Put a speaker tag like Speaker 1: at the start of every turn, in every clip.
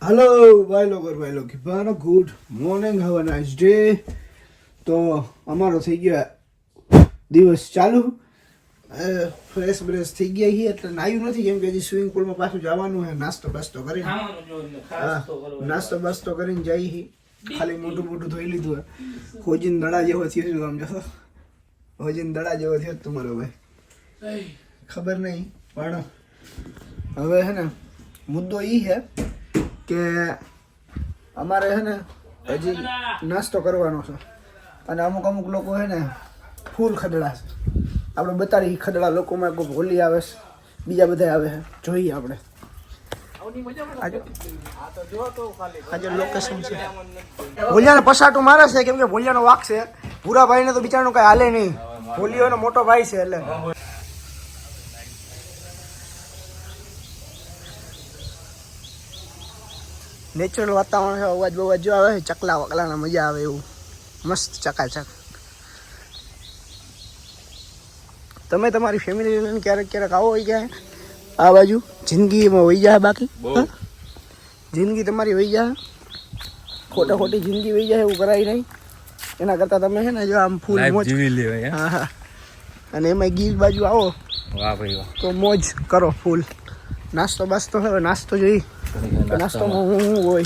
Speaker 1: Hello भाई लोग कितना good morning have a nice day. तो અમારો થઈ ગયો દિવસ ચાલુ ફ્રેશ બ્રેશ થઈ ગયા હી એટલે નાયું નથી કેમ કે હજી સ્વિમિંગ પૂલમાં પાછું જવાનું છે નાસ્તો બાસ્તો કરીને જઈ હી ખાલી મોટું ધોઈ લીધું હોજીન દડા જેવો થયો છે આમ જો હોજીન દડા જેવો થયો તમારો ભાઈ ખબર નહીં પણ હવે હે ને મુદ્દો ઈ છે કે અમારે હે ને હજી નાસ્તો કરવાનો છે અને અમુક લોકો હે ને ફૂલ ખદડા છે આપણે બતાડી ખદડા લોકોમાં કોઈ હોલી આવે છે બીજા બધા આવે છે જોઈએ આપણે આજે લોકેશન છે ભોલિયાને પસાટું મારે છે કેમ કે ભોલિયાનો વાક છે ભૂરા ભાઈને તો બિચારાનું કઈ હાલે નહીં ભોલિયોનો મોટો ભાઈ છે એટલે નેચરલ વાતાવરણ છે અવાજ બવાજ જો આવે ચકલા વકલાના મજા આવે એવું મસ્ત ચકાચક તમે તમારી ફેમિલી લઈને ક્યારેક આવો હોય ક્યાંય આ બાજુ જિંદગીમાં વહી જાય બાકી જિંદગી તમારી વહી જાય ખોટી જિંદગી વહી જાય એવું કરાય નહીં એના કરતાં તમે છે ને જો આમ ફૂલ મોજ હા અને એમાં ગીર બાજુ આવો વાહ ભાઈ વાહ તો મોજ કરો ફૂલ નાસ્તો બાસ્તો હવે નાસ્તો જોઈ નાસ્તોમાં હું હોય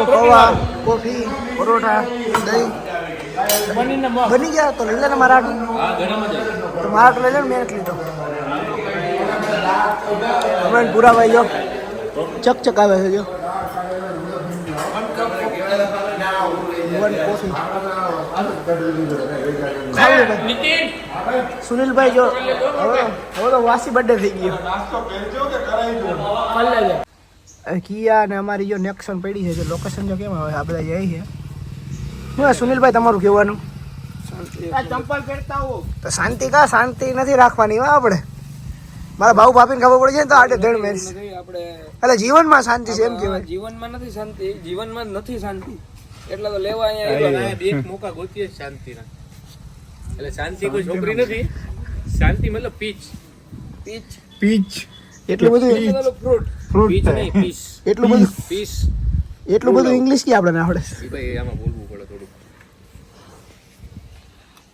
Speaker 1: પૌવા કોફી પરોઠા દહીં બની ગયા તો લઈ લે ને મારા તો મારા લઈ લે ને મેં લીધો હમણાં પૂરા ભાઈ જો ચક આવે છે જો સુનિલભાઈ જો હવે તો વાસી બર્થડે થઈ ગયો કિયા ને અમારી જો નેક્શન પડી છે લોકેશન જો કેમ આવે આ બધા જાય છે શું સુનિલભાઈ તમારું કહેવાનું ચંપલ પહેરતા હો તો શાંતિ નથી રાખવાની હો આપણે મારા ભાવ ભાભીને ખબર પડી જાય તો આડે ધડ મેસ આપણે એટલે જીવનમાં શાંતિ છે એમ કહેવાય
Speaker 2: જીવનમાં નથી શાંતિ એટલે તો લેવા અહીંયા
Speaker 3: એક મોકા ગોતીએ શાંતિના એટલે શાંતિ કોઈ છોકરી નથી શાંતિ મતલબ પીચ
Speaker 1: એટલું બધું ફ્રૂટ એટલું બધું ઇંગ્લિશ કે આપણે આવડે
Speaker 3: ભાઈ આમાં બોલવું પડે થોડું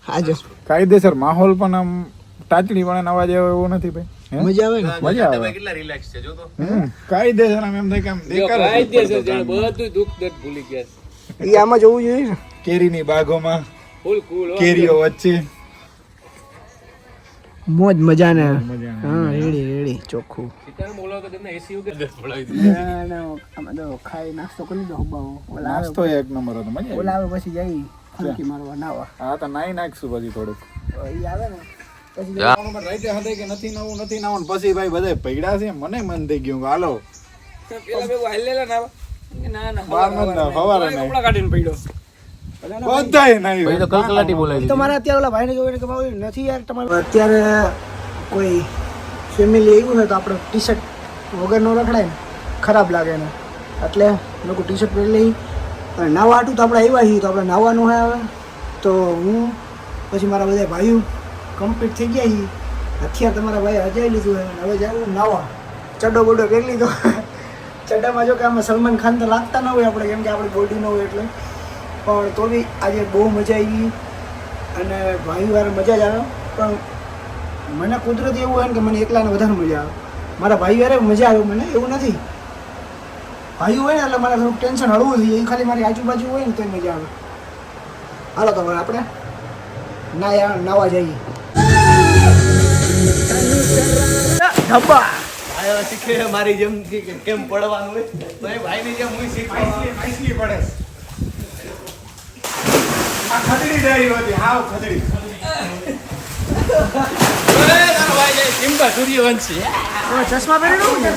Speaker 1: હાજો
Speaker 4: કાયદેસર માહોલ પણ આમ ટાચડી પણ અવાજ આવે એવો નથી ભાઈ
Speaker 1: મજા આવે ને
Speaker 4: મજા આવે
Speaker 3: કેટલા રિલેક્સ છે જો તો
Speaker 4: કાયદેસર આમ એમ થાય કે આમ દેખાડે
Speaker 3: કાયદેસર જાણે બધું દુઃખ દર્દ ભૂલી ગયા છે
Speaker 1: એ આમાં જોવું જોઈએ ને
Speaker 4: કેરીની બાગોમાં
Speaker 3: ફૂલ કુલ
Speaker 4: કેરીઓ વચ્ચે
Speaker 1: મોજ મજા ને હા રેડી ચોખ્ખું
Speaker 3: સીતારામ બોલાવો તો તમને એસી વગર દસ પડાવી દીધું
Speaker 1: આમાં તો ખાઈ નાસ્તો કરી લીધો હબાવો
Speaker 4: નાસ્તો એક નંબર હતો મજા
Speaker 1: ઓલા આવે પછી જઈ ફંકી મારવા નાવા
Speaker 4: હા તો નાઈ નાખશું પછી થોડુંક
Speaker 1: એ આવે ને પછી
Speaker 4: રાઈતે હતા કે નથી નવું પછી ભાઈ બધા પૈડા છે મને મન થઈ ગયું હાલો
Speaker 2: પેલા ભેગું હાલેલા ના ના
Speaker 4: બાર મત ના ફવારે નહીં
Speaker 2: કપડા કાઢીને પડ્યો
Speaker 4: બધાય નહીં
Speaker 3: ભાઈ તો કલકલાટી બોલાવી
Speaker 1: તમારે અત્યારે ઓલા ભાઈને જોઈને કે ભાઈ નથી યાર તમારે અત્યારે કોઈ ફેમિલી આવ્યું ને તો આપણે ટી શર્ટ વગર ન રખડાય ને ખરાબ લાગે ને એટલે લોકો ટી શર્ટ પહેરી લઈ અને નાવા હાટું તો આપણે આવ્યા છીએ તો આપણે નાવાનું હોય હવે તો હું પછી મારા બધા ભાઈઓ કમ્પ્લીટ થઈ ગયા છીએ અત્યારે તમારા ભાઈ હજાઈ લીધું હોય હવે જાવું નાવા ચડ્ડો બોડો પહેરી લીધો ચડ્ડામાં જો કે આમાં સલમાન ખાન તો લાગતા ન હોય આપણે કેમ કે આપણી બોડી ન હોય એટલે પણ તો બી આજે બહુ મજા આવી અને ભાઈવાર મજા જ આવે પણ મને કુદરતી એવું હોય ને કે મને એકલાને વધારે મજા આવે મારા ભાઈવારે મજા આવે મને એવું નથી ભાઈઓ હોય ને એટલે મારે થોડુંક ટેન્શન હળવું થઈ જાય એ ખાલી મારી આજુબાજુ હોય ને તો મજા આવે હાલો તો હવે આપણે નાવા જઈએ ધબ્બા
Speaker 3: શીખે મારી જેમ કેમ પડવાનું હોય તો એ ભાઈની જેમ હું
Speaker 4: પડે આ ખદડી જાય હોતી હાવ ખદડી
Speaker 3: ચિંપા સૂર્યવંશી
Speaker 1: ચશ્મા પહેરેલું ને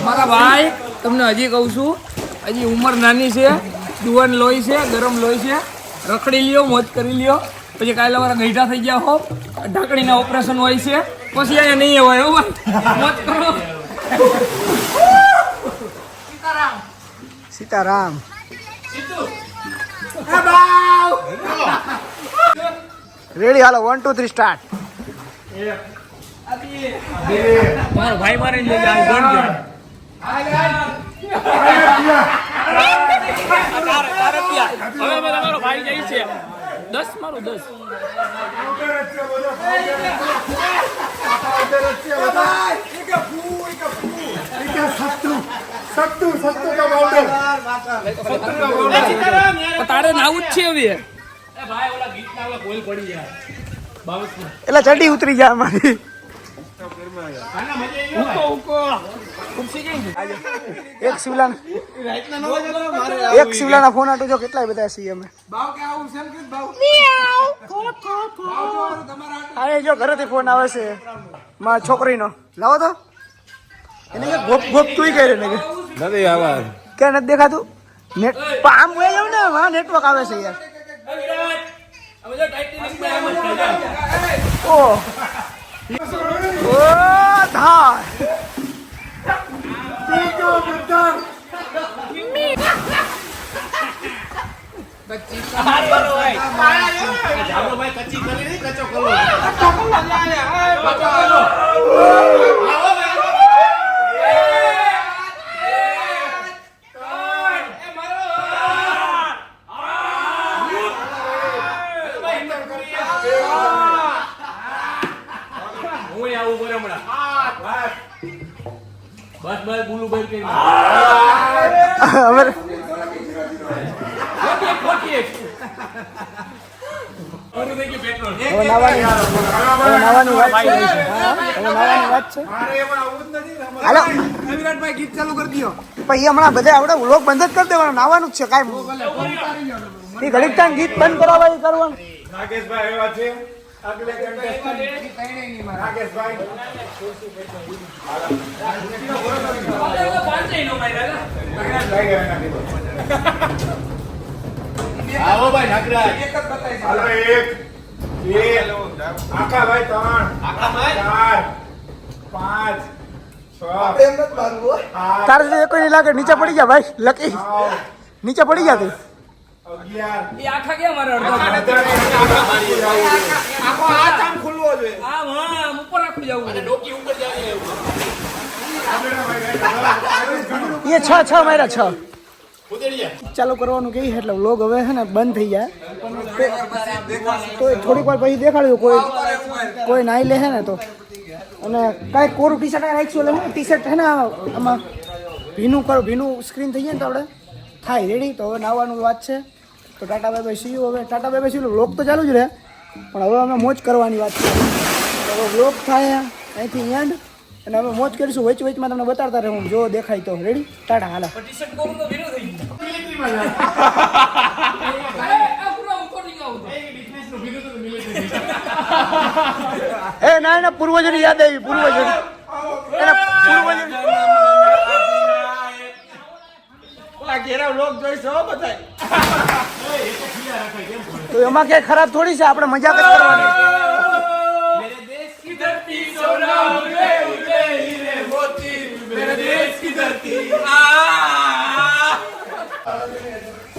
Speaker 2: મારા ભાઈ તમને હજી કહું છું હજી ઉંમર નાની છે જુવાન લોહી છે ગરમ લોહી છે રખડી લ્યો મોજ કરી લ્યો પછી કાલે વાળા ગઈઢા થઈ ગયા હો ઢાંકણીના ઓપરેશન હોય છે પછી અહીંયા નહીં હોય હો ભાઈ મોજ કરો
Speaker 1: સીતારામ
Speaker 2: સીતુ
Speaker 1: રેડી હાલો 1 2 3 સ્ટાર્ટ.
Speaker 2: મારો ભાઈ મારે લઈ જાય ગણ હવે તમારો ભાઈ જાય છે 10 મારું 10 તારે નાવું જ છે હવે
Speaker 1: એટલે ચડી ઉતરી જાય અમારી. એક શિવલાના ફોન આટો જો કેટલાય બધા છીએ અમે. અરે જો ઘરેથી ફોન આવે છે મારા છોકરીનો. લાવો તો એને કે ગોપ ગોપ તુંય કરે ને કે
Speaker 4: નથી આવા
Speaker 1: ક્યાં નથી દેખાતું નેટ આમ હોય એવું ને હા નેટવર્ક આવે છે યાર. ઓ ધાર
Speaker 3: બસ બસ બોલું ભાઈ કઈ
Speaker 1: હવે નાવાની વાત છે. હાલો વિરાટભાઈ ગીત ચાલુ કરી દો પછી હમણાં બધા આપણે વ્લોગ બંધ જ કરી દેવાનું. નાવાનું જ છે કાંઈ એ ઘડીક ટાઈમ ગીત બંધ કરવા કરવાનું.
Speaker 4: નાગેશભાઈ એવા છે આગલે કન્ટેસ્ટન્ટ નાગેશભાઈ
Speaker 3: આવો ભાઈ નાગરાજ
Speaker 4: હાલો 1 2 આખા ભાઈ 3 આખા ભાઈ 4 5 6
Speaker 1: તારે જે કોઈ નહીં લાગે નીચે પડી ગયા ભાઈ લકી નીચે પડી ગયા તું
Speaker 4: 11
Speaker 2: એ આખા કેમ મારા અડધા
Speaker 4: આખો હાથ આમ ખુલવો જોઈએ.
Speaker 2: આમ આમ ઉપર રાખવું જવું અને ડોકી ઉપર જાય
Speaker 1: એ 6 માર્યા 6 ચાલુ કરવાનું કહી એટલે વ્લોગ હવે છે ને બંધ થઈ જાય તો થોડીક વાર પછી દેખાડ્યું કોઈ નાઈ લે છે ને તો. અને કાંઈ કોરું ટી શર્ટ રાખ્યું એટલે હું ટી શર્ટ છે ને આમાં ભીનું સ્ક્રીન થઈ જાય ને તો આપણે થાય રેડી. તો હવે નાવાનું વાત છે તો ટાટા બાય બાય સીયું. હવે tata bye bye see you vlog તો ચાલુ જ રહે પણ હવે અમે મોજ કરવાની વાત છે. હવે વ્લોગ થાય અહીંથી એન્ડ અને અમે મોજ કરીશું. વચમાં તમને બતાડતા રહે હું જો દેખાય તો રેડી. ટાટા હાલા
Speaker 2: ટી-શર્ટ કોરું તો ભીનો થઈ ગયું આ પૂરા ઉપર નહીં આવતો
Speaker 1: એ ના પૂર્વજોની યાદ આવી પૂર્વજોની તો એમાં ક્યાંય ખરાબ થોડી છે આપણે મજા જ કરવાની.
Speaker 2: मेरे देश की धरती सोना उड़े उड़े हीरे मोती मेरे देश की धरती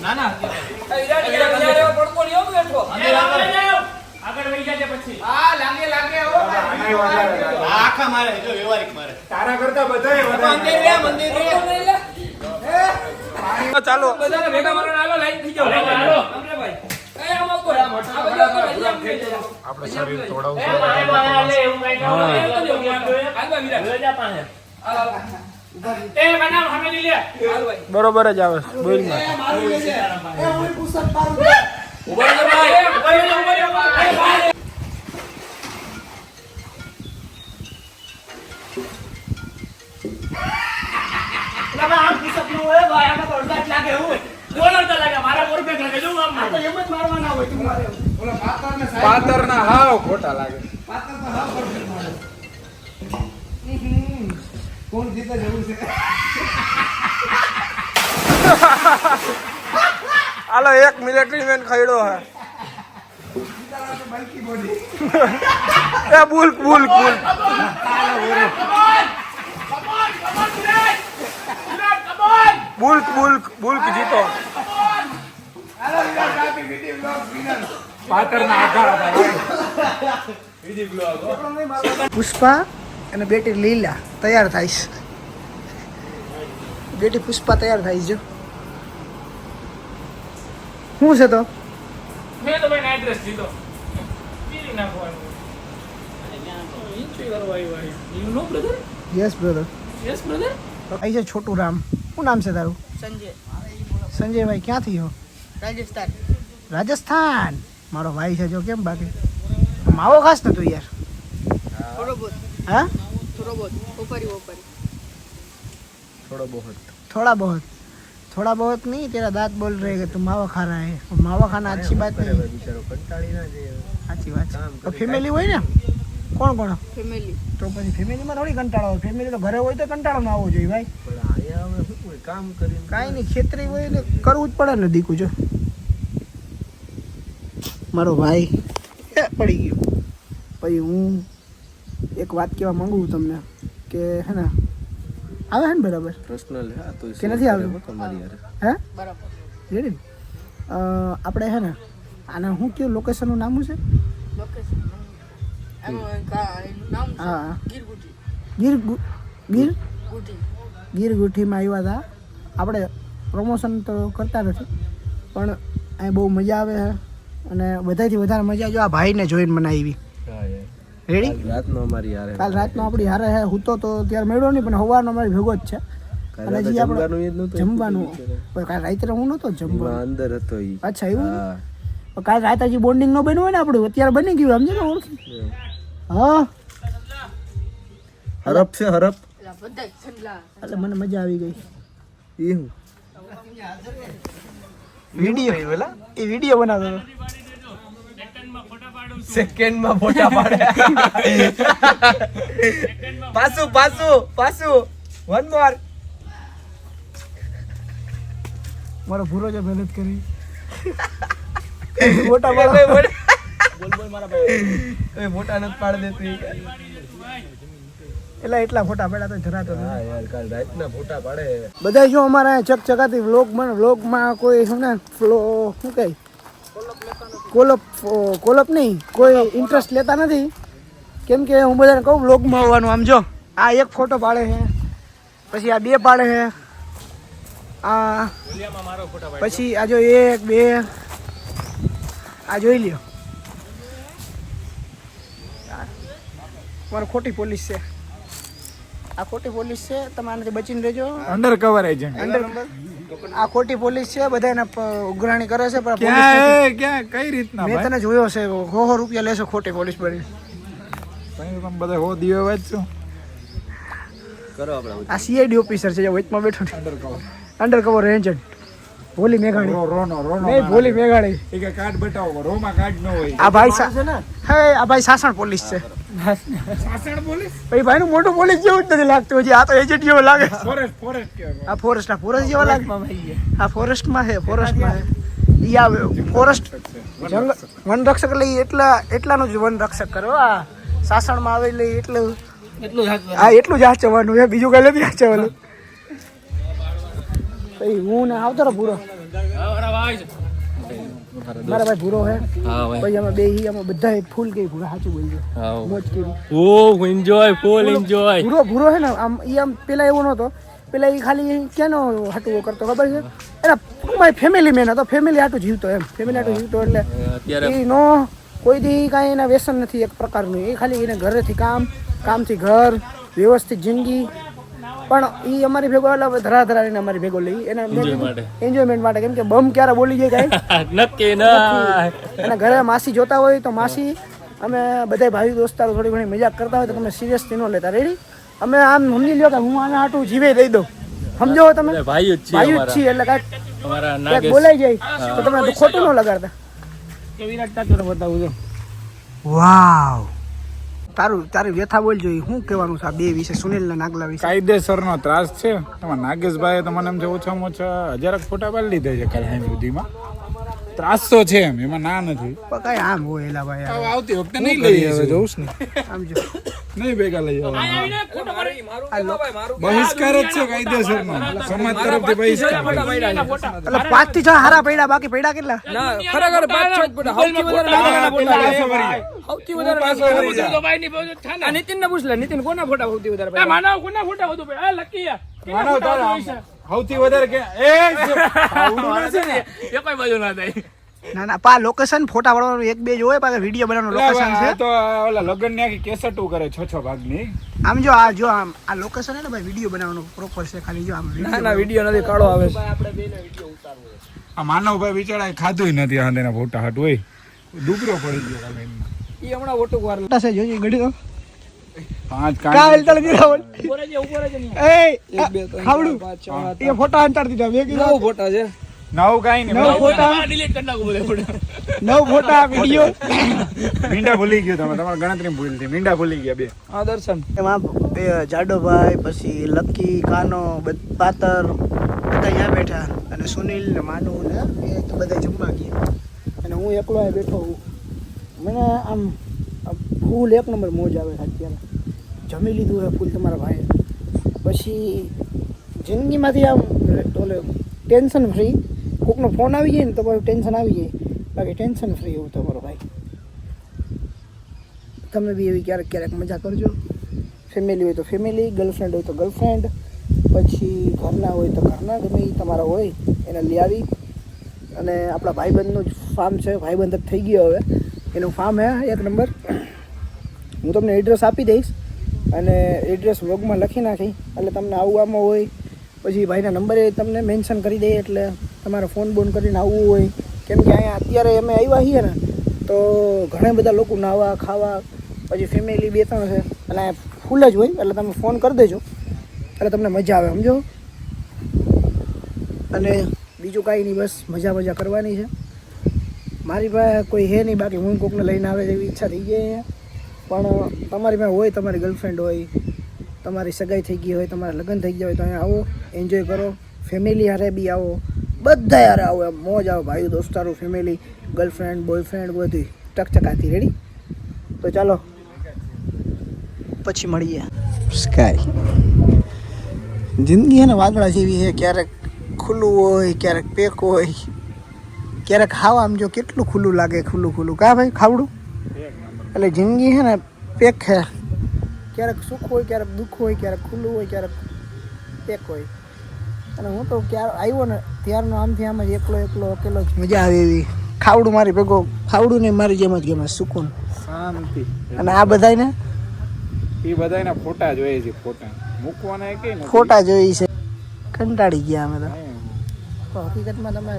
Speaker 2: ना ना પડકો લ્યો બેઠો આગળ વહી જાય પછી લાગે
Speaker 3: આખા મારે જો વ્યવહારિક મારે
Speaker 4: તારા કરતા બધાય
Speaker 2: મંદિર
Speaker 1: ચાલો
Speaker 2: બધાને ભેગા મારવાના હાલો લાઈન થઈ જાવ હાલો ભાઈ એ આમ આવતો આ બધો
Speaker 4: આપણે શરીર તોડાવું
Speaker 1: બરોબર જ આવે બોલ માં
Speaker 4: પાતર ના હાવ ખોટા લાગે.
Speaker 1: હાલો એક મિલિટરી મેન ખઈડો હે એ બુલ્ક જીતો
Speaker 4: પાતરના આધાર હતા. બીજી ગ્લો હતો.
Speaker 1: પુષ્પા અને બેટી લીલા તૈયાર થાય છે. બેટી પુષ્પા તૈયાર થાય છે. જો શું છે તો
Speaker 2: મેં તો ભાઈ એડ્રેસ દીધો પીરી નાખવાનું ઈંચી કરવા આવ્યા you know brother
Speaker 1: yes brother.
Speaker 2: Yes brother
Speaker 1: અહીં છે છોટું રામ. શું નામ છે તારું?
Speaker 5: સંજય,
Speaker 1: સંજયભાઈ. ક્યાંથી હો?
Speaker 5: રાજસ્થાન.
Speaker 1: રાજસ્થાન. મારો ભાઈ છે. જો કેમ બાકી માવો ખાસ ને તું યાર?
Speaker 5: થોડો બહુત,
Speaker 1: હા
Speaker 5: થોડો બહુત, ऊपरी ऊपरी.
Speaker 1: थोड़ा बहुत. थोड़ा बहुत नहीं, तेरा दांत बोल रहे हैं कि तुम मावा खा रहा है. मावा खाना अच्छी बात नहीं. अच्छी बात है. तो फैमिली હોય ને કોણ કોણ?
Speaker 5: ફેમિલી.
Speaker 1: તો પછી ફેમિલીમાં થોડી કંટાળો હોય. ફેમિલી તો ઘરે હોય તો કંટાળો ના આવવો જોઈએ ભાઈ. કાંઈ નહીં, ખેતરી હોય ને કરવું જ પડે ને દીકું. જો મારો ભાઈ પડી ગયો. પછી હું એક વાત કહેવા માંગુ છું તમને કે હે ને આવે છે ને બરાબર
Speaker 3: પર્સનલ
Speaker 1: કે નથી આવતું? હે
Speaker 5: બરાબર.
Speaker 1: રેડી? આપણે હે ને આને શું કયું લોકેશનનું નામ શું છે?
Speaker 5: લોકેશન એનું નામ છે
Speaker 1: હા
Speaker 5: ગીરગુટી.
Speaker 1: ગીર ગીર
Speaker 5: ગુટી.
Speaker 1: ગીર ગુઠીમાં આવ્યા હતા આપણે. પ્રમોશન તો કરતા નથી પણ અહીં બહુ મજા આવે છે અને બધાથી વધારે મજા જો આ ભાઈને જોઈને મને આવી. રેડી?
Speaker 3: રાતનો અમારી યાર
Speaker 1: કાલ રાતનો આપણી હારે હે હૂતો તો ત્યારે મળ્યો નહીં પણ સવારનો અમારી ભેગો જ છે. અને જે આપણે જમવાનું પણ કાલ રાત્રે હું નહોતો જમવા
Speaker 3: અંદર હતો ઈ.
Speaker 1: અચ્છા એવું? પણ કાલ રાત હજી બોન્ડિંગ ન બન્યું હોય ને આપણું અત્યારે બની ગયું સમજે ને ઓળખી. હા
Speaker 3: હરપ છે હરપ.
Speaker 5: એટલે બધા સંડલા.
Speaker 1: એટલે મને મજા આવી ગઈ.
Speaker 3: ઈ હું
Speaker 1: વિડીયો એ વિડીયો બનાવતો હતો.
Speaker 2: સેકન્ડમાં ફોટા પાડે પાછું વન મોર
Speaker 1: મારો ભૂરો જે મહેનત કરી મોટા બોલ મારા ભાઈ
Speaker 2: મોટા નથી પાડી દેતું
Speaker 1: એટલા ફોટા પડ્યા તો ધરાતો નથી.
Speaker 3: હા યાર કાલ રાતના ફોટા પાડે.
Speaker 1: બધા જો અમારા ચકચકાતી વ્લોગમાં કોઈ શું ને શું કહે કોલપ નહીં કોઈ ઇન્ટરેસ્ટ લેતા નથી. કેમ કે હું બધાને કહું વ્લોગમાં આવવાનું. આમ જો આ એક ફોટો પાડે છે, પછી આ બે પાડે છે, આ પછી આ જો એક બે આ જોઈ લ્યો. મારો ખોટી પોલીસ છે. આ ખોટી પોલીસ છે. તમે આનાથી બચીને રહેજો.
Speaker 4: Under cover agent.
Speaker 1: આ ખોટી પોલીસ છે. બધા એને ઉઘરાણી કરે છે પણ
Speaker 4: ક્યાં કઈ રીતના
Speaker 1: મેં તને જોયો છે. 100 રૂપિયા લેશો ખોટી પોલીસ બની.
Speaker 4: તમે બધા હો દીવે વાંચો
Speaker 3: કરો આપણે
Speaker 1: આ સીઆઈડી ઓફિસર છે જે વચમાં બેઠો છે.
Speaker 4: Undercover.
Speaker 1: Undercover agent Bholi મેઘાણી.
Speaker 4: રોનો
Speaker 1: નહીં ભોલી મેઘાણી.
Speaker 4: એ કે કાર્ડ બતાવો. રોમાં કાર્ડ ન હોય.
Speaker 1: આ ભાઈ હે આ ભાઈ સાસણ પોલીસ છે.
Speaker 4: સાસણ પોલીસ.
Speaker 1: ભાઈ ભાઈનું મોટું પોલીસ જેવું જ નથી લાગતું. હજી આ તો એજન્ટ જેવો લાગે.
Speaker 4: ફોરેસ્ટ કહેવાય.
Speaker 1: આ ફોરેસ્ટ જેવા લાગે. આ ફોરેસ્ટમાં છે. ઈ આ ફોરેસ્ટ જંગલ વનરક્ષક એટલે ઈ એટલાનું જ વનરક્ષક કરો. આ સાસણમાં આવે એટલે એટલું જ હાચવાનું છે. બીજું કઈ નથી હાચવાનું. ભાઈ હું ને આવતો રહો ભૂરો. મારા ભાઈ ભૂરો હે. પછી અમે બે અમે બધા ફૂલ કઈ ભૂરો સાચું બોલજો. મોજ કરી.
Speaker 2: ઓ એન્જોય ફૂલ એન્જોય.
Speaker 1: ભૂરો હે ને આમ ઈ આમ પેલા એવો નહોતો. પેલા ઈ ખાલી કેનો હાટું કરતો ખબર છે? એના મારી ફેમિલી મેન હતો. ફેમિલી હાટું જીવતો એમ. ફેમિલી હાટું જીવતો એટલે એ નો કોઈ દી કાંઈ એના વ્યસન નથી એક પ્રકારનું. એ ખાલી એને ઘરેથી કામથી ઘર વ્યવસ્થિત જિંદગી. પણ એ અમારી ભેગો એટલે ધરાધરાને અમારી ભેગો લઈ એના એન્જોયમેન્ટ માટે. કેમ કે બમ ક્યારે બોલી જાય કાંઈ
Speaker 2: નક્કી ના.
Speaker 1: એના ઘરે માસી જોતા હોય તો માસી અમે બધા ભાઈ દોસ્તારો થોડી ઘણી મજાક કરતા હોય તો તમે સિરિયસલી ન લેતા. રેડી? અમે આમ સમજી લ્યો કે હું આના હાટું જીવે દઈ દઉં. સમજો તમે?
Speaker 2: ભાઈ જ
Speaker 1: ભાઈ જ છીએ એટલે કાંઈક બોલાઈ જાય તો તમે ખોટું ન લગાડતા. વિરાટ ટાચર બતાવું છું. વાવ તારી વ્યથા બોલ જોઈએ. શું કહેવાનું છે આ બે વિશે? સુનિલ ને નાગલા વિશે.
Speaker 4: કાયદેસરનો ત્રાસ છે. તમારા નાગેશભાઈ તો મને એમ છે ઓછામાં ઓછા 1000 ફોટા પાડી લીધા છે કાલ સુધીમાં. ત્રાસ તો છે એમ, એમાં ના નથી.
Speaker 1: પણ કઈ આમ હોય એલા ભાઈ.
Speaker 4: આવતી વખતે નહીં લઈએ હવે જોઉં ને.
Speaker 1: આમ જો
Speaker 4: નહીં ભેગા લઈ આવો
Speaker 2: મારું
Speaker 4: બહિષ્કાર જ છે કાયદેસરનો સમાજ તરફથી બહિષ્કાર
Speaker 1: એટલે 5 થી 6 હારા પડ્યા, બાકી પડ્યા કેટલા?
Speaker 2: ના ખરેખર 5-6 જ ફોટા સૌથી વધારે નાના ફોટા સૌથી વધારે આ નીતિન ને પૂછ લે, નીતિન કોના ફોટા સૌથી વધારે પડ્યા?
Speaker 6: માનવ કોના ફોટા વધુ પડે? આ લકી
Speaker 4: માનવ તારા સૌથી વધારે કે એ આવડું છે ને
Speaker 6: એ કોઈ બાજુ ના થાય.
Speaker 1: ના ના પા લોકેશન ફોટા વાળવાનું એક બે જ હોય, પાછા વિડીયો બનાવવાનું લોકેશન છે.
Speaker 4: તો ઓલા લગન ની આખી કેસેટો કરે 6 ભાગની.
Speaker 1: આમ જો આ જો આમ આ લોકેશન છે ને ભાઈ, વિડીયો બનાવવાનું પ્રોપર છે, ખાલી જો આમ
Speaker 2: ના ના વિડીયો નથી, કાળો આવે છે.
Speaker 4: આ માનવભાઈ બિચારા ખાધું નથી આંદેના ફોટા હાટ હોય ડુબરો પડી ગયો કાલે એમનો.
Speaker 2: ઈ હમણાં ઓટુક વાર
Speaker 1: ફોટા છે જોજી ગડી તો
Speaker 4: 5
Speaker 1: કાલ
Speaker 4: કાંડ
Speaker 1: તળ દીધા હોય.
Speaker 6: ઉપર જ નહીં.
Speaker 1: એ
Speaker 2: 1 2 3
Speaker 1: ખાવડું
Speaker 2: 4 5 6
Speaker 1: એ ફોટા અંતર દીધા મેં
Speaker 2: 9
Speaker 1: કીધું
Speaker 2: ફોટા છે.
Speaker 4: નવ કાઈ
Speaker 1: નવ
Speaker 4: નહીં
Speaker 1: ફોટા
Speaker 6: ડિલીટ કરી નાખું બધે.
Speaker 1: 9 ફોટા વિડીયો
Speaker 4: મીંડા ભૂલી ગયો તમે, તમારી ગણતરી ભૂલ થઈ, મીંડા ભૂલી ગયા 2.
Speaker 2: આ દર્શન
Speaker 1: એમાં જાડોભાઈ પછી લકી કાનો પાતર બધા અહીંયા બેઠા, અને સુનિલ ને માનુ ને એ તો બધા જમવા ગયા, અને હું એકલો અહીં બેઠો હું. મને આમ ફૂલ એક નંબર મોજ આવે છે અત્યારે. જમી લીધું છે ફૂલ તમારા ભાઈ, પછી જિંદગીમાંથી આમ ઓલે ટેન્શન ફ્રી. કોકનો ફોન આવી જાય ને તો કોઈ ટેન્શન આવી જાય, બાકી ટેન્શન ફ્રી એવું તમારો ભાઈ. તમે બી એવી ક્યારેક ક્યારેક મજા કરજો. ફેમિલી હોય તો ફેમિલી, ગર્લફ્રેન્ડ હોય તો ગર્લફ્રેન્ડ, પછી ઘરના હોય તો ઘરના, ગમે એ તમારા હોય એને લઈ આવી. અને આપણા ભાઈબંધનું જ ફાર્મ છે, ભાઈબંધ જ થઈ ગયો હવે, એનું ફાર્મ હે એક નંબર. હું તમને એડ્રેસ આપી દઈશ, અને એડ્રેસ વ્લોગમાં લખી નાખી, એટલે તમને આવવામાં હોય પછી ભાઈના નંબરે તમને મેન્શન કરી દઈએ, એટલે તમારે ફોન બોન કરીને આવવું હોય. કેમ કે અહીંયા અત્યારે અમે આવ્યા છીએ ને તો ઘણા બધા લોકો નાવા ખાવા, પછી ફેમિલી 2-3 છે, અને ફૂલ જ હોય, એટલે તમે ફોન કરી દેજો એટલે તમને મજા આવે, સમજો. અને બીજું કાંઈ નહીં, બસ મજા કરવાની છે. મારી પાસે કોઈ હે નહીં, બાકી હું કોકને લઈને આવે એવી ઈચ્છા થઈ ગઈ અહીંયા. પણ તમારી પાસે હોય, તમારી ગર્લફ્રેન્ડ હોય, તમારી સગાઈ થઈ ગઈ હોય, તમારા લગ્ન થઈ ગયા હોય તો અહીંયા આવો, એન્જોય કરો. ફેમિલી હારે બી આવો, બધા યારે આવો, એમ મોજ આવે. ભાઈઓ દોસ્તારો, ફેમિલી, ગર્લફ્રેન્ડ, બોયફ્રેન્ડ, બધી ટકચકાતી. રેડી? તો ચાલો પછી મળીએ. સ્કાય જિંદગી છે ને વાદળા જેવી છે, ક્યારેક ખુલ્લું હોય, ક્યારેક પેક હોય, ક્યારેક ખાવા આમ જો કેટલું ખુલ્લું લાગે, ખુલ્લું કા ભાઈ ખાવડું. એટલે જિંદગી છે ને પેક છે, ક્યારેક સુખ હોય, ક્યારેક દુઃખ હોય, ક્યારેક ખુલ્લું હોય, ક્યારેક પેક હોય. અને હું તો ક્યારે આવ્યો ને ત્યારનો આમથી આમ જ એકલો અકેલો જ મજા આવે એવી. ખાવડું મારી ભેગો, ખાવડું ને મારી જેમ જ ગમે, સુકૂન,
Speaker 4: શાંતિ.
Speaker 1: અને આ બધાને
Speaker 4: એ બધાના ફોટા જોઈએ છે, ફોટા મૂકવાના કે
Speaker 1: ફોટા જોઈ છે, કંટાળી ગયા અમે તો. હકીકતમાં તમે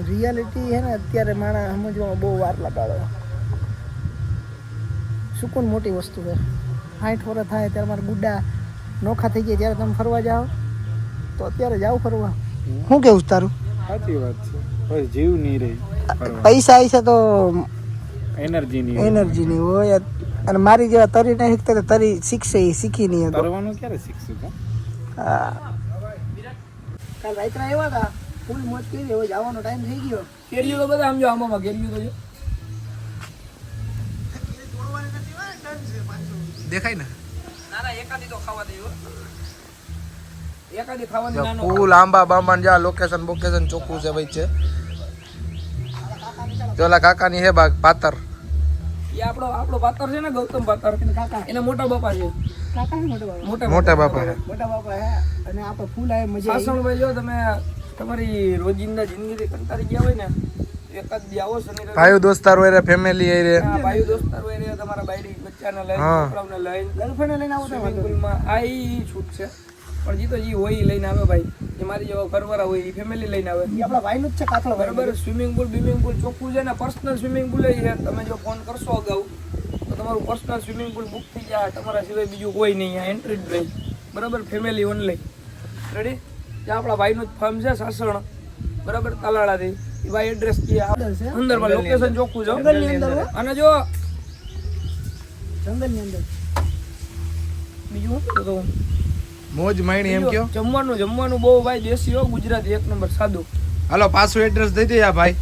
Speaker 1: રિયાલિટી છે ને અત્યારે માણસ સમજવામાં બહુ વાર લગાડે. સુકૂન મોટી વસ્તુ છે. 60 વર્ષ થાય ત્યારે મારા ગુડા નોખા થઈ ગયા, ત્યારે તમે ફરવા જાઓ તો અત્યારે જાઓ ફરવા. શું કેવું છે તારું?
Speaker 4: સાચી વાત છે. બસ જીવ નહીં રહી,
Speaker 1: પૈસા આવી છે તો
Speaker 4: એનર્જી નહીં,
Speaker 1: એનર્જી નહીં હોય. અને મારી જેવા તરી નહીં શીખતા તો તરી શીખશે, એ શીખી નહીં હતો.
Speaker 4: કરવાનું ક્યારે શીખશું?
Speaker 1: કાલ રાત્રે આવ્યા હતા, ફૂલ મોજ કરી. હવે જવાનો ટાઈમ થઈ ગયો.
Speaker 2: કેરીઓ તો બધા આમ જો આમાં કેરીઓ તો જો
Speaker 1: દેખાય ને
Speaker 2: ના ના એકાદી તો ખાવા દેજો, એકાદી ખાવાની નાનો
Speaker 7: ફૂલ આંબા બાંબા જ્યાં લોકેશન બોકેશન ચોખ્ખું છે ભાઈ છે. જોલા કાકાની હે બાગ પાતર,
Speaker 2: એ આપણો પાતર છે ને, ગૌતમ પાતર એના મોટા બાપા છે.
Speaker 1: કાકા ને મોટા
Speaker 7: મોટા બાપા હે.
Speaker 1: બાપા હે. અને આપણે ફૂલ આવે મજા આવી.
Speaker 2: સાસણભાઈ જો તમે તમારી રોજિંદા જિંદગીથી કંટાળી ગયા હોય ને, એકાદ દી આવો શનિ રવિ.
Speaker 7: ભાઈઓ દોસ્તારો એરે ફેમિલી એરે
Speaker 2: હા, ભાઈઓ દોસ્તારો એને તમારા બાયડી બચ્ચાને લઈને,
Speaker 7: હા.
Speaker 2: છોકરાઓને લઈને,
Speaker 1: ગર્લફ્રેન્ડ લઈને આવો તો
Speaker 2: સ્વિમિંગ પુલમાં આ ઈ છૂટ છે. પણ જી તો જી હોય ઈ લઈને આવે ભાઈ, જે મારી જેવા ઘરવાળા હોય એ ફેમિલી લઈને આવે.
Speaker 1: એ આપણા ભાઈનું જ છે કાથલો.
Speaker 2: બરાબર. સ્વિમિંગ પુલ ચોખ્ખું છે ને, પર્સનલ સ્વિમિંગ પુલ છે. તમે જો ફોન કરશો અગાઉ તો તમારું પર્સનલ સ્વિમિંગ પુલ બુક થઈ જાય, તમારા સિવાય બીજું કોઈ નહીં, અહીંયા એન્ટ્રી જ નહીં. બરાબર, ફેમિલી ઓનલી. રેડી? ત્યાં આપણા ભાઈનું જ ફાર્મ છે સાસણ, બરાબર, તાલાળાથી. એ ભાઈ એડ્રેસ કે અંદરમાં લોકેશન ચોખ્ખું છે.
Speaker 1: જંગલની અંદર હો.
Speaker 2: અને જો
Speaker 1: જંગલની અંદર
Speaker 2: બીજું શું કહું,
Speaker 7: મોજ માણી એમ કયો.
Speaker 2: જમવાનું બહુ ભાઈ દેશી હો, ગુજરાતી એક નંબર, સાદું.
Speaker 7: હાલો પાછું એડ્રેસ દઈ દે ભાઈ.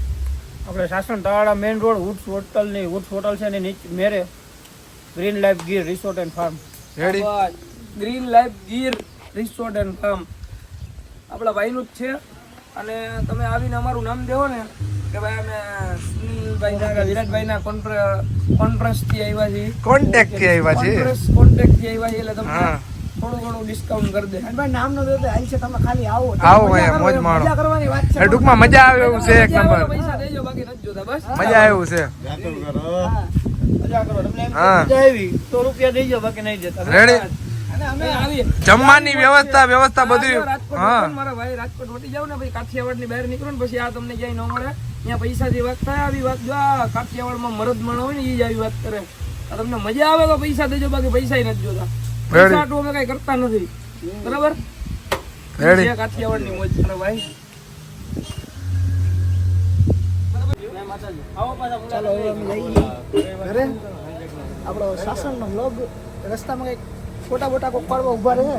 Speaker 6: આપણે સાસણ તાળા મેઇન રોડ વુડ્સ હોટલ ની વુડ્સ હોટલ છે ને નીચે મેરે
Speaker 2: green life Gir resort and farm.
Speaker 7: Ready
Speaker 2: green life Gir resort and farm આપણા ભાઈનું જ છે. અને તમે આવીને અમારું નામ દેવો ને કે ભાઈ અમે સુનિલભાઈ ના વિરાટભાઈના કોન્ફરન્સથી આવ્યા છીએ,
Speaker 7: કોન્ટેક્ટ થી આવ્યા છે.
Speaker 2: કોન્ટેક્ટથી આવ્યા છીએ, એટલે તમને
Speaker 7: હા
Speaker 2: થોડું ઘણું ડિસ્કાઉન્ટ કરી દે.
Speaker 1: અને ભાઈ નામ નો દે તો હાલ છે, તમે ખાલી આવો
Speaker 7: આવો
Speaker 1: મજા
Speaker 7: અહીંયા,
Speaker 1: કરો,
Speaker 7: મોજ માણો.
Speaker 1: મજા કરવાની વાત છે.
Speaker 7: એ ટૂંકમાં મજા આવે એવું છે એક
Speaker 2: મજા આવે તો
Speaker 7: નંબર.
Speaker 2: પૈસા દેજો, બાકી નથી જોતા. બસ
Speaker 7: મજા આવે એવું છે.
Speaker 1: મજા કરો તમને એમ
Speaker 7: હા.
Speaker 1: મજા આવી તો રૂપિયા દેજો, બાકી નહીં દેતા.
Speaker 7: રેડી
Speaker 1: અને અમે
Speaker 2: આવી
Speaker 7: જમવાની વ્યવસ્થા બધી.
Speaker 2: રાજકોટ
Speaker 7: હા
Speaker 2: વટો ને મારા ભાઈ, રાજકોટ વટી જાવ ને પછી કાઠિયાવાડ ની બહાર નીકળો ને પછી આ તમને ક્યાંય ન મળે. અહીંયા પૈસાથી વાત થાય. આવી વાત જો આ કાઠિયાવાડમાં મરદ માણો હોય ને એ જ આવી વાત કરે. આ તમને મજા આવે તો પૈસા દેજો, બાકી પૈસા નથી જોતા. પૈસા આટલું અમે કઈ કરતા નથી, બરાબર?
Speaker 7: રેડી
Speaker 2: છે કાઠિયાવાડની મોજ મારા ભાઈ.
Speaker 1: ચાલો હવે અમે જઈએ ઘરે. આપણો સાસણનો વ્લોગ રસ્તામાં કંઈક ફોટા બોટા કોક પાડવા ઊભા રહે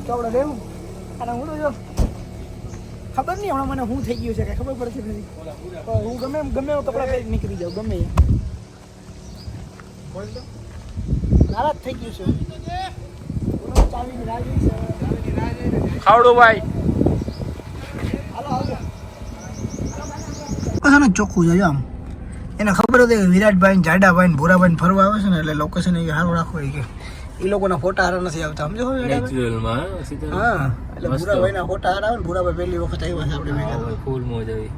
Speaker 1: તો આપણે રહેવું. અને હું તો જો ખબર નહીં હમણાં મને શું થઈ ગયું છે, કાંઈ ખબર પડતી નથી. તો હું ગમે એમ કપડાં પહેરી નીકળી જાઉં, ગમે એમ. નારાજ થઈ ગયું છે. ચાવીની રાહ જોઈ છે.
Speaker 6: ખાવડો ભાઈ.
Speaker 1: હાલો આવજો. લોકેશન જ ચોખ્ખું છે જો આમ. એને ખબર હતી કે વિરાટભાઈ જાડાભાઈ ભૂરાભાઈ ફરવા આવે છે ને એટલે લોકેશન એ સારું રાખવું હોય કે એ લોકોના ફોટા હારા નથી આવતા, સમજો છો વિરાટભાઈ? હા, એટલે ભૂરાભાઈના ફોટા હારા આવે ને. ભૂરાભાઈ પહેલી વખત આવ્યા છે આપણે ભેગા.
Speaker 2: ફૂલ મોજ આવી.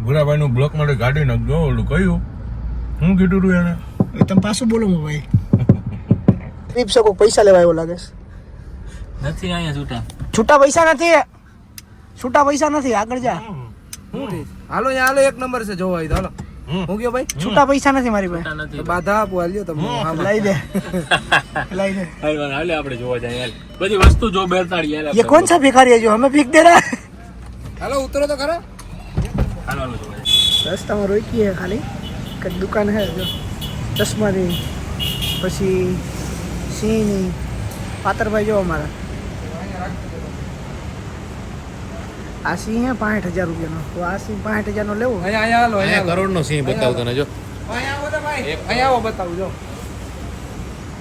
Speaker 8: ભૂરાભાઈનું બ્લોક માટે ગાડી નાખજો. ઓલું કહ્યું હું કીધું હતું એને.
Speaker 1: એ તમે પાછું બોલો મો ભાઈ. ટ્રીપ છે કોઈ પૈસા લેવા આવ્યો લાગે છે.
Speaker 2: નથી અહીંયા છૂટા.
Speaker 1: છૂટા પૈસા નથી, છૂટા પૈસા નથી. આગળ જા.
Speaker 7: હાલો અહીંયા હાલો, એક નંબર છે જોવા હોય તો હાલો. હું ગયો ભાઈ,
Speaker 1: છૂટા પૈસા નથી મારી પાસે.
Speaker 7: તો બાધા આપો હાલ્યો તમે.
Speaker 1: લઈ દે, લઈ દે.
Speaker 6: હાલે આપણે જોવા જાય યાર. બધી વસ્તુ જો બેરતાડી યાર.
Speaker 1: ये कौन सा भिखारी है जो हमें भीख दे रहा है?
Speaker 7: હાલો ઉતરો તો ખરા.
Speaker 6: હાલો જોવા જાય.
Speaker 1: રસ્તામાં રોકી હે ખાલી કંઈક દુકાન હે જો ચશ્માની, પછી સિંહની. પાતરભાઈ જો અમારા આ સિંહ હે 65,000 રૂપિયાનો. તો આ સિંહ 65,000 લેવો.
Speaker 7: અહીંયા હાલો, અહીંયા
Speaker 3: કરોડ નો સિંહ બતાવું તને જો.
Speaker 7: અહીંયા આવો તો ભાઈ, અહીંયા આવો બતાવું જો.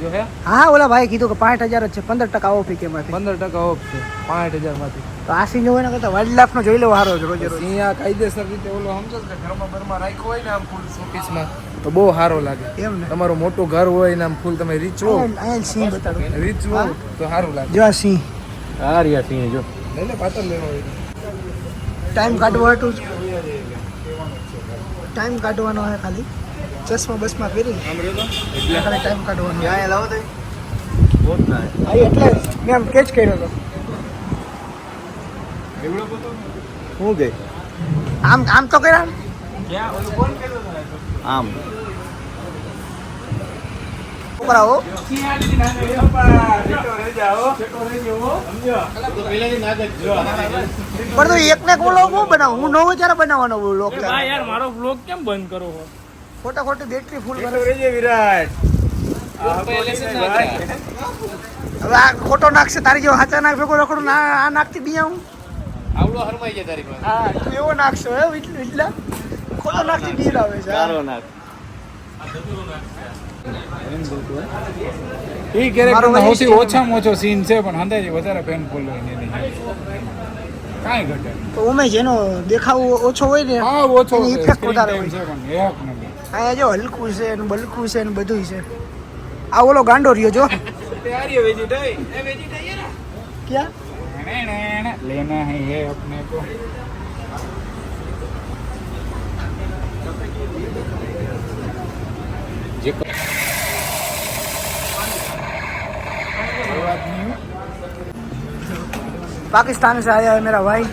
Speaker 7: જો હે
Speaker 1: હા ઓલા ભાઈ કીધું કે 65,000 જ છે, 15% ઓફ કે એમાંથી.
Speaker 7: 15% ઓફ છે 65,000 માંથી.
Speaker 1: તો આ સિંહ જોવાના કરતા વાઇલ્ડ લાઈફ નો જોઈ લેવો સારો છે રોજે રોજ.
Speaker 7: અહીંયા કાયદેસર રીતે ઓલો સમજો કે ઘરમાં બરમાં રાખ્યો હોય ને આમ ફૂલ શોપીસમાં તો બહુ સારો લાગે.
Speaker 1: એમ ને
Speaker 7: તમારું મોટું ઘર હોય ને આમ ફૂલ તમે રીચ હો,
Speaker 1: અહીંયા સિંહ બતાડો.
Speaker 7: રીચ હો તો સારું લાગે.
Speaker 1: જો આ સિંહ
Speaker 6: આ રહ્યા સિંહ જો.
Speaker 7: લઈ લે પાતળ લેવો હોય તો.
Speaker 1: ટાઈમ કાઢવા હતું, ટાઈમ કાઢવાનો હોય ખાલી. ચશ્મા બસમાં પહેરી એટલે ખાલી ટાઈમ કાઢવાનો. અહીંયા લાવો તો હા એટલે મેં આમ કેચ કર્યો હતો.
Speaker 8: હું ગઈ
Speaker 1: આમ આમ તો કર્યા
Speaker 8: આમ
Speaker 1: છોકરાઓ. પણ તો એકને એક વ્લોગ હું બનાવું, હું નવો ત્યારે બનાવવાનો વ્લોગ.
Speaker 6: ભાઈ યાર મારો વ્લોગ કેમ બંધ કરો છો?
Speaker 1: ખોટા ખોટી બેટરી ફૂલ કરે.
Speaker 8: વિરાટ
Speaker 1: હવે આ ખોટો નાખશે તારી જેવો હાચા નાખ ભેગો રખડું ના આ નાખતી બી હું.
Speaker 3: આવડો હરમાઈ જાય તારી પાસે.
Speaker 1: હા તું એવો નાખશો હે એટલા ખોટો નાખતી બી આવે છે.
Speaker 8: નાખ
Speaker 4: એ કેરેક્ટરનો સૌથી ઓછામાં ઓછો સીન છે પણ અંદાજે વધારે પેનફુલ હોય ને કાંઈ ઘટે.
Speaker 1: તો ઉમે જેનો દેખાવ ઓછો હોય ને
Speaker 4: હા ઓછો
Speaker 1: એની ઇફેક્ટ વધારે હોય.
Speaker 4: છે પણ એક નંબર.
Speaker 1: અહીંયા જો હલકું છે ને બલકું છે ને બધું છે. આ ઓલો ગાંડો રહ્યો જો ક્યાં
Speaker 4: લેના હે ये अपने को
Speaker 1: पाकिस्तान से आया है मेरा भाई